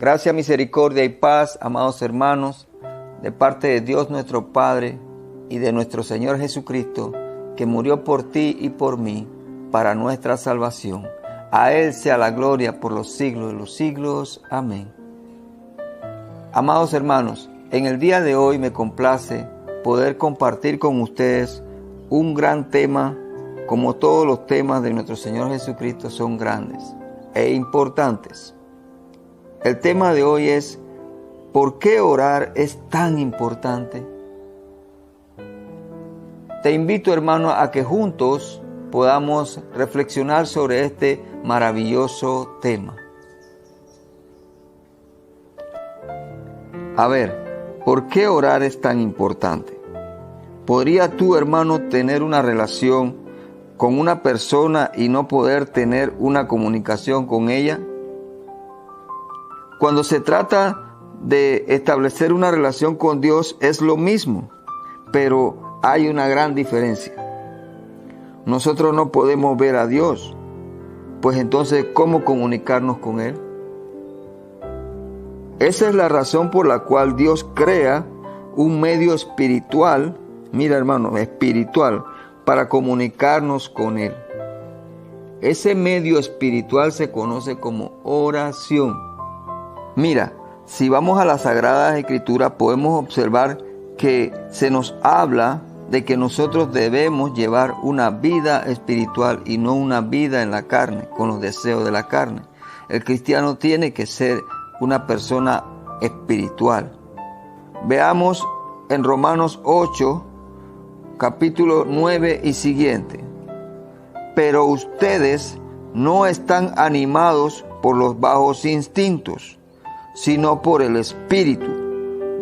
Gracia, misericordia y paz, amados hermanos, de parte de Dios nuestro Padre y de nuestro Señor Jesucristo, que murió por ti y por mí, para nuestra salvación. A Él sea la gloria por los siglos de los siglos. Amén. Amados hermanos, en el día de hoy me complace poder compartir con ustedes un gran tema, como todos los temas de nuestro Señor Jesucristo son grandes e importantes. El tema de hoy es: ¿por qué orar es tan importante? Te invito, hermano, a que juntos podamos reflexionar sobre este maravilloso tema. A ver, ¿por qué orar es tan importante? ¿Podría tú, hermano, tener una relación con una persona y no poder tener una comunicación con ella? Cuando se trata de establecer una relación con Dios es lo mismo, pero hay una gran diferencia. Nosotros no podemos ver a Dios, pues entonces, ¿cómo comunicarnos con Él? Esa es la razón por la cual Dios crea un medio espiritual, mira hermano, espiritual, para comunicarnos con Él. Ese medio espiritual se conoce como oración. Mira, si vamos a las Sagradas Escrituras, podemos observar que se nos habla de que nosotros debemos llevar una vida espiritual y no una vida en la carne, con los deseos de la carne. El cristiano tiene que ser una persona espiritual. Veamos en Romanos 8, capítulo 9 y siguiente. Pero ustedes no están animados por los bajos instintos, sino por el Espíritu,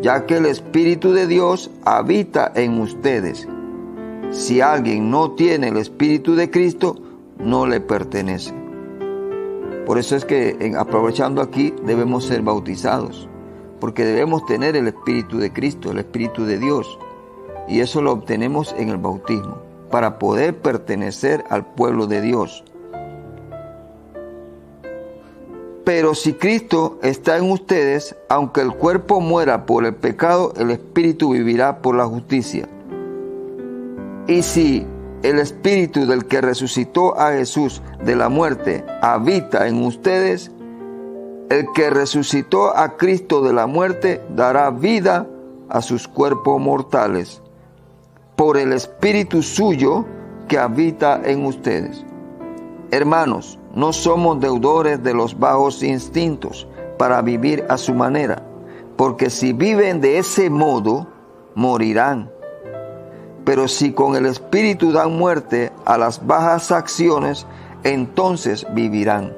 ya que el Espíritu de Dios habita en ustedes. Si alguien no tiene el Espíritu de Cristo, no le pertenece. Por eso es que, aprovechando aquí, debemos ser bautizados, porque debemos tener el Espíritu de Cristo, el Espíritu de Dios, y eso lo obtenemos en el bautismo, para poder pertenecer al pueblo de Dios. Pero si Cristo está en ustedes, aunque el cuerpo muera por el pecado, el Espíritu vivirá por la justicia. Y si el Espíritu del que resucitó a Jesús de la muerte habita en ustedes, el que resucitó a Cristo de la muerte dará vida a sus cuerpos mortales, por el Espíritu suyo que habita en ustedes. Hermanos, no somos deudores de los bajos instintos para vivir a su manera, porque si viven de ese modo, morirán. Pero si con el Espíritu dan muerte a las bajas acciones, entonces vivirán.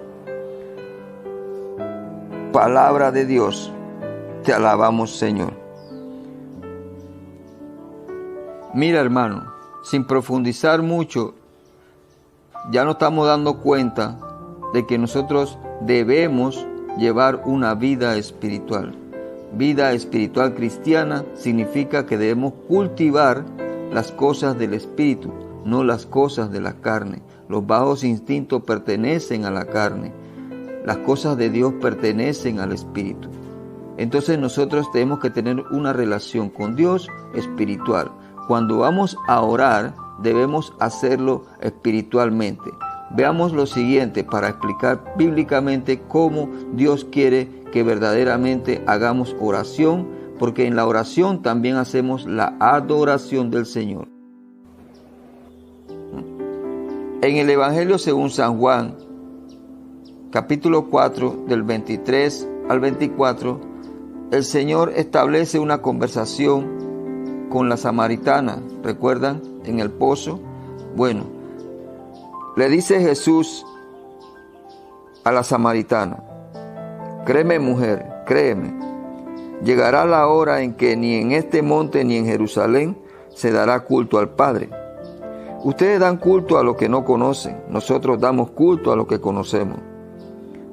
Palabra de Dios, te alabamos, Señor. Mira, hermano, sin profundizar mucho, ya nos estamos dando cuenta de que nosotros debemos llevar una vida espiritual. Vida espiritual cristiana significa que debemos cultivar las cosas del Espíritu, no las cosas de la carne. Los bajos instintos pertenecen a la carne. Las cosas de Dios pertenecen al Espíritu. Entonces nosotros tenemos que tener una relación con Dios espiritual. Cuando vamos a orar, debemos hacerlo espiritualmente. Veamos lo siguiente para explicar bíblicamente cómo Dios quiere que verdaderamente hagamos oración, porque en la oración también hacemos la adoración del Señor. En el Evangelio según San Juan, capítulo 4, del 23 al 24, el Señor establece una conversación con la samaritana, ¿recuerdan? En el pozo. Bueno, le dice Jesús a la samaritana: créeme, mujer, créeme, llegará la hora en que ni en este monte ni en Jerusalén se dará culto al Padre. Ustedes dan culto a lo que no conocen, nosotros damos culto a lo que conocemos,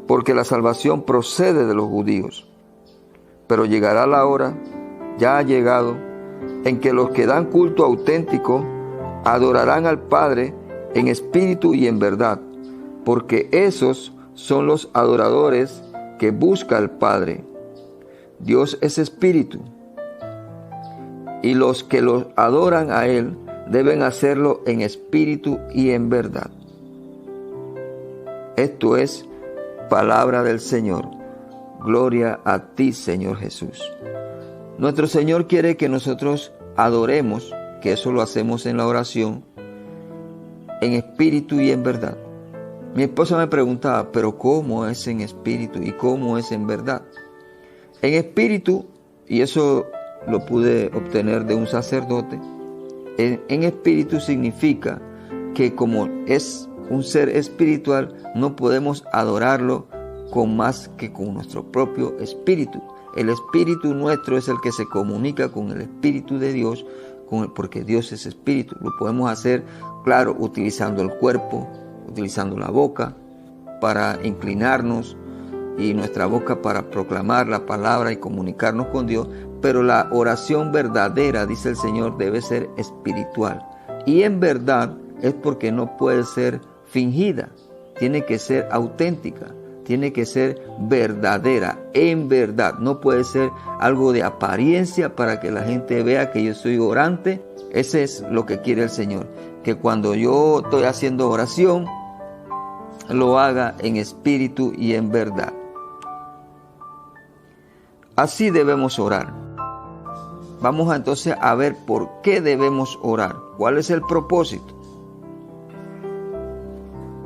porque la salvación procede de los judíos. Pero llegará la hora, ya ha llegado, en que los que dan culto auténtico adorarán al Padre en espíritu y en verdad, porque esos son los adoradores que busca al Padre. Dios es espíritu, y los que lo adoran a Él deben hacerlo en espíritu y en verdad. Esto es palabra del Señor. Gloria a ti, Señor Jesús. Nuestro Señor quiere que nosotros adoremos, que eso lo hacemos en la oración, en espíritu y en verdad. Mi esposa me preguntaba, ¿pero cómo es en espíritu y cómo es en verdad? En espíritu, y eso lo pude obtener de un sacerdote, en espíritu significa que como es un ser espiritual, no podemos adorarlo con más que con nuestro propio espíritu. El espíritu nuestro es el que se comunica con el espíritu de Dios, porque Dios es espíritu. Lo podemos hacer, claro, utilizando el cuerpo, utilizando la boca para inclinarnos y nuestra boca para proclamar la palabra y comunicarnos con Dios, pero la oración verdadera, dice el Señor, debe ser espiritual. Y en verdad es porque no puede ser fingida, tiene que ser auténtica, tiene que ser verdadera, en verdad. No puede ser algo de apariencia para que la gente vea que yo soy orante. Ese es lo que quiere el Señor, que cuando yo estoy haciendo oración, lo haga en espíritu y en verdad. Así debemos orar. Vamos entonces a ver por qué debemos orar. ¿Cuál es el propósito?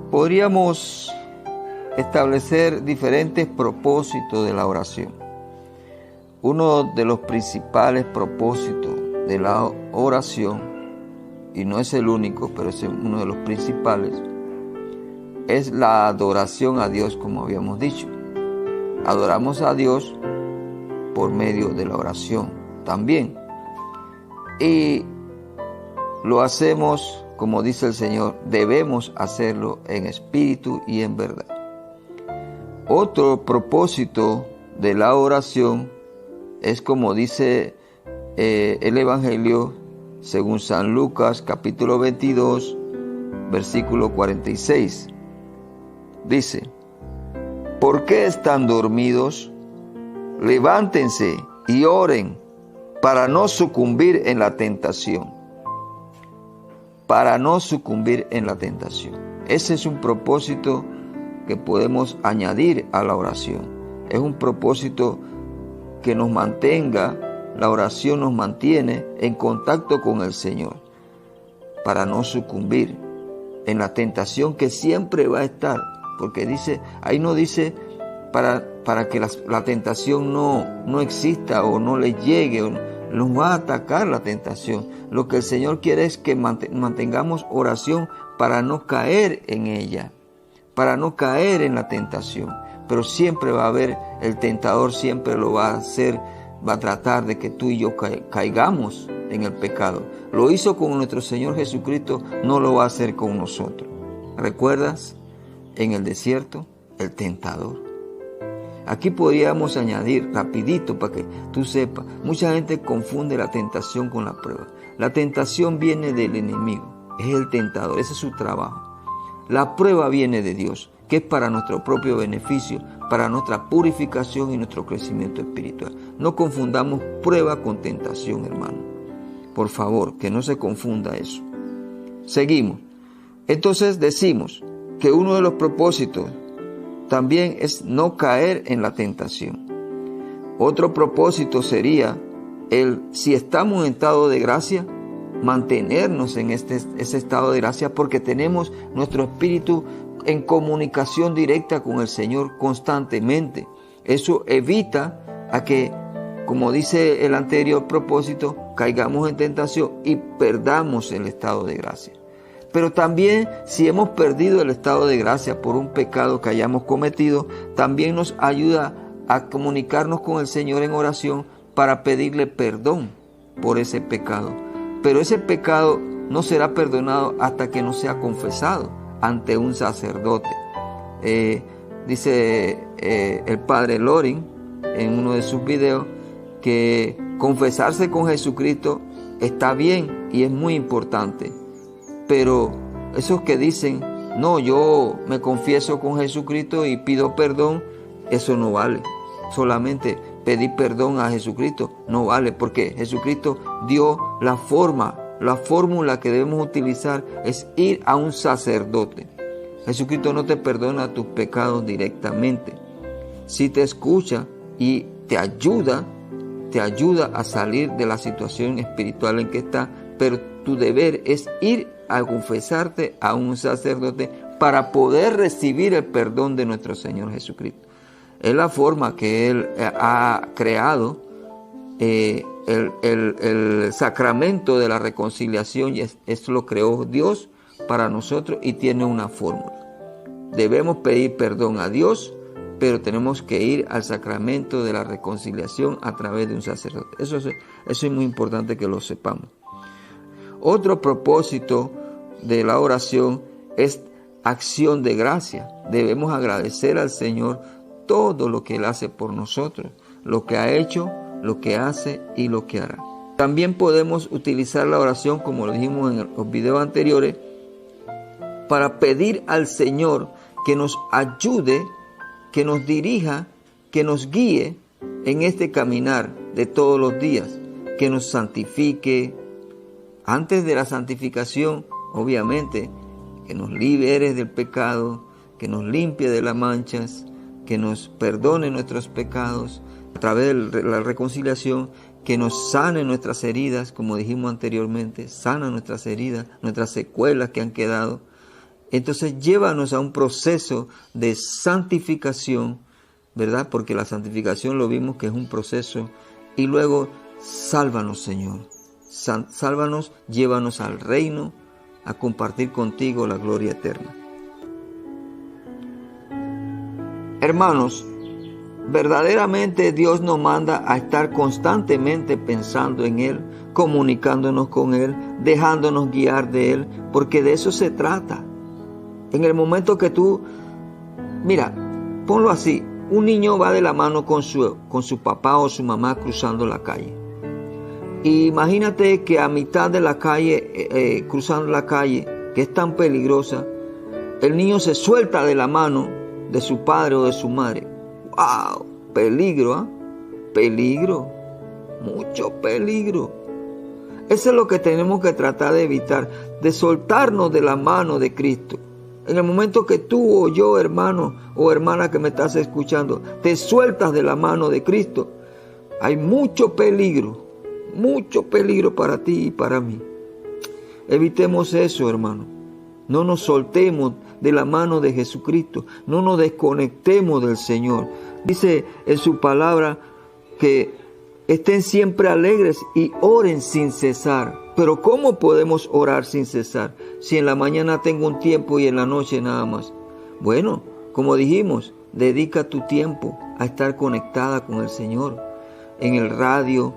Podríamos establecer diferentes propósitos de la oración. Uno de los principales propósitos de la oración, y no es el único, pero es uno de los principales, es la adoración a Dios, como habíamos dicho. Adoramos a Dios por medio de la oración también. Y lo hacemos, como dice el Señor, debemos hacerlo en espíritu y en verdad. Otro propósito de la oración es como dice el Evangelio según San Lucas capítulo 22, versículo 46. Dice: ¿por qué están dormidos? Levántense y oren para no sucumbir en la tentación. Para no sucumbir en la tentación. Ese es un propósito que podemos añadir a la oración. Es un propósito que nos mantenga, la oración nos mantiene en contacto con el Señor, para no sucumbir en la tentación que siempre va a estar, porque dice, ahí no dice para que la tentación no exista o no les llegue, o nos va a atacar la tentación. Lo que el Señor quiere es que mantengamos oración para no caer en ella, para no caer en la tentación. Pero siempre va a haber, el tentador siempre lo va a hacer, va a tratar de que tú y yo caigamos en el pecado. Lo hizo con nuestro Señor Jesucristo, no lo va a hacer con nosotros. ¿Recuerdas? En el desierto, el tentador. Aquí podríamos añadir rapidito para que tú sepas. Mucha gente confunde la tentación con la prueba. La tentación viene del enemigo, es el tentador, ese es su trabajo. La prueba viene de Dios, que es para nuestro propio beneficio, para nuestra purificación y nuestro crecimiento espiritual. No confundamos prueba con tentación, hermano. Por favor, que no se confunda eso. Seguimos. Entonces decimos que uno de los propósitos también es no caer en la tentación. Otro propósito sería si estamos en estado de gracia, mantenernos en ese estado de gracia, porque tenemos nuestro espíritu en comunicación directa con el Señor constantemente. Eso evita a que, como dice el anterior propósito, caigamos en tentación y perdamos el estado de gracia. Pero también, si hemos perdido el estado de gracia por un pecado que hayamos cometido, también nos ayuda a comunicarnos con el Señor en oración para pedirle perdón por ese pecado. Pero ese pecado no será perdonado hasta que no sea confesado ante un sacerdote. Dice el padre Loring en uno de sus videos que confesarse con Jesucristo está bien y es muy importante. Pero esos que dicen, no, yo me confieso con Jesucristo y pido perdón, eso no vale. Solamente pedir perdón a Jesucristo no vale, porque Jesucristo dio la fórmula que debemos utilizar es ir a un sacerdote. Jesucristo no te perdona tus pecados directamente. Sí te escucha y te ayuda a salir de la situación espiritual en que está, pero tu deber es ir a confesarte a un sacerdote para poder recibir el perdón de nuestro Señor Jesucristo. Es la forma que Él ha creado el sacramento de la reconciliación, y esto lo creó Dios para nosotros y tiene una fórmula. Debemos pedir perdón a Dios, pero tenemos que ir al sacramento de la reconciliación a través de un sacerdote. Eso es muy importante que lo sepamos. Otro propósito de la oración es acción de gracia. Debemos agradecer al Señor todo lo que Él hace por nosotros, lo que ha hecho, lo que hace y lo que hará. También podemos utilizar la oración, como lo dijimos en los videos anteriores, para pedir al Señor que nos ayude, que nos dirija, que nos guíe en este caminar de todos los días, que nos santifique. Antes de la santificación, obviamente, que nos libere del pecado, que nos limpie de las manchas, que nos perdone nuestros pecados a través de la reconciliación, que nos sane nuestras heridas, como dijimos anteriormente, sana nuestras heridas, nuestras secuelas que han quedado. Entonces llévanos a un proceso de santificación, ¿verdad? Porque la santificación lo vimos que es un proceso. Y luego, sálvanos, Señor. Sálvanos, llévanos al reino, a compartir contigo la gloria eterna. Hermanos, verdaderamente Dios nos manda a estar constantemente pensando en Él, comunicándonos con Él, dejándonos guiar de Él, porque de eso se trata. En el momento que tú, mira, ponlo así, un niño va de la mano con su papá o su mamá cruzando la calle. Y imagínate que a mitad de la calle, cruzando la calle, que es tan peligrosa, el niño se suelta de la mano de su padre o de su madre. ¡Wow! Peligro, ¿eh? Peligro, mucho peligro. Eso es lo que tenemos que tratar de evitar, de soltarnos de la mano de Cristo. En el momento que tú o yo, hermano o hermana que me estás escuchando, te sueltas de la mano de Cristo, hay mucho peligro para ti y para mí. Evitemos eso, hermano. No nos soltemos de la mano de Jesucristo. No nos desconectemos del Señor. Dice en su palabra que estén siempre alegres y oren sin cesar. Pero ¿cómo podemos orar sin cesar? Si en la mañana tengo un tiempo y en la noche nada más. Bueno, como dijimos, dedica tu tiempo a estar conectada con el Señor. En el radio,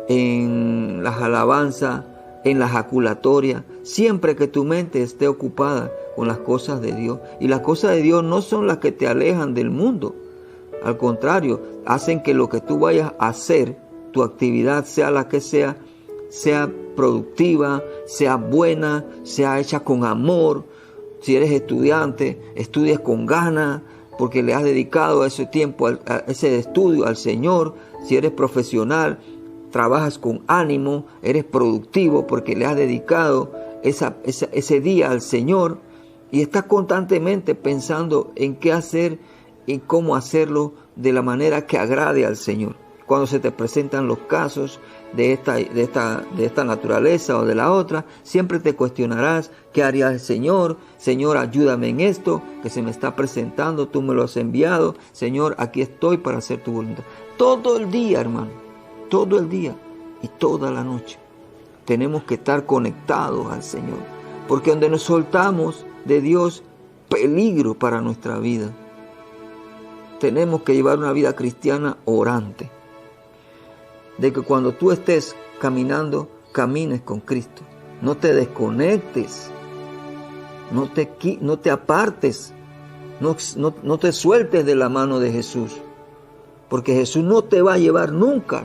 en las alabanzas, en la jaculatoria, siempre que tu mente esté ocupada con las cosas de Dios. Y las cosas de Dios no son las que te alejan del mundo. Al contrario, hacen que lo que tú vayas a hacer, tu actividad, sea la que sea productiva, sea buena, sea hecha con amor. Si eres estudiante, estudies con ganas, porque le has dedicado ese tiempo, a ese estudio al Señor. Si eres profesional, trabajas con ánimo, eres productivo porque le has dedicado ese día al Señor y estás constantemente pensando en qué hacer y cómo hacerlo de la manera que agrade al Señor. Cuando se te presentan los casos de esta naturaleza o de la otra, siempre te cuestionarás qué haría el Señor. Señor, ayúdame en esto que se me está presentando, tú me lo has enviado. Señor, aquí estoy para hacer tu voluntad. Todo el día, hermano, todo el día y toda la noche tenemos que estar conectados al Señor, porque donde nos soltamos de Dios, peligro para nuestra vida. Tenemos que llevar una vida cristiana orante, de que cuando tú estés caminando, camines con Cristo. No te desconectes, no te apartes, no te sueltes de la mano de Jesús, porque Jesús no te va a llevar nunca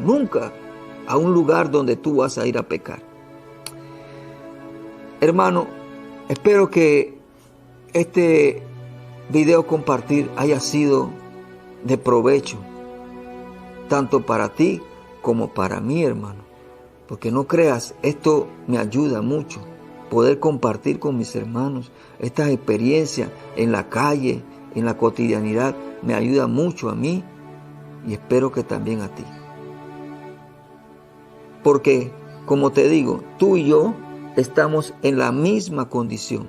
a un lugar donde tú vas a ir a pecar. Hermano, espero que este video compartir haya sido de provecho, tanto para ti como para mí, hermano. Porque no creas, esto me ayuda mucho, poder compartir con mis hermanos estas experiencias en la calle, en la cotidianidad, me ayuda mucho a mí y espero que también a ti. Porque, como te digo, tú y yo estamos en la misma condición.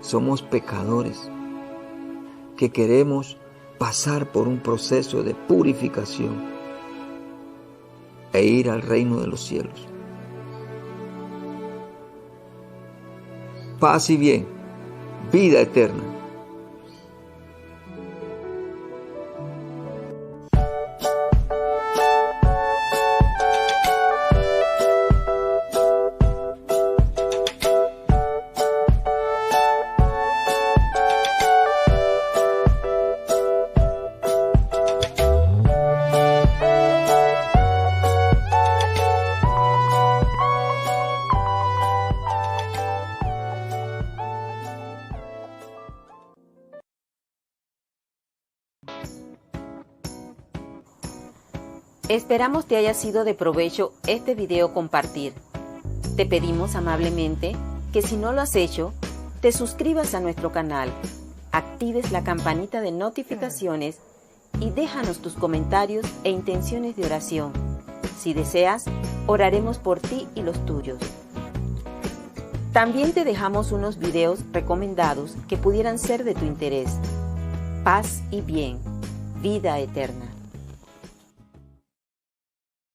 Somos pecadores que queremos pasar por un proceso de purificación e ir al reino de los cielos. Paz y bien, vida eterna. Esperamos te haya sido de provecho este video compartir. Te pedimos amablemente que si no lo has hecho, te suscribas a nuestro canal, actives la campanita de notificaciones y déjanos tus comentarios e intenciones de oración. Si deseas, oraremos por ti y los tuyos. También te dejamos unos videos recomendados que pudieran ser de tu interés. Paz y bien, vida eterna.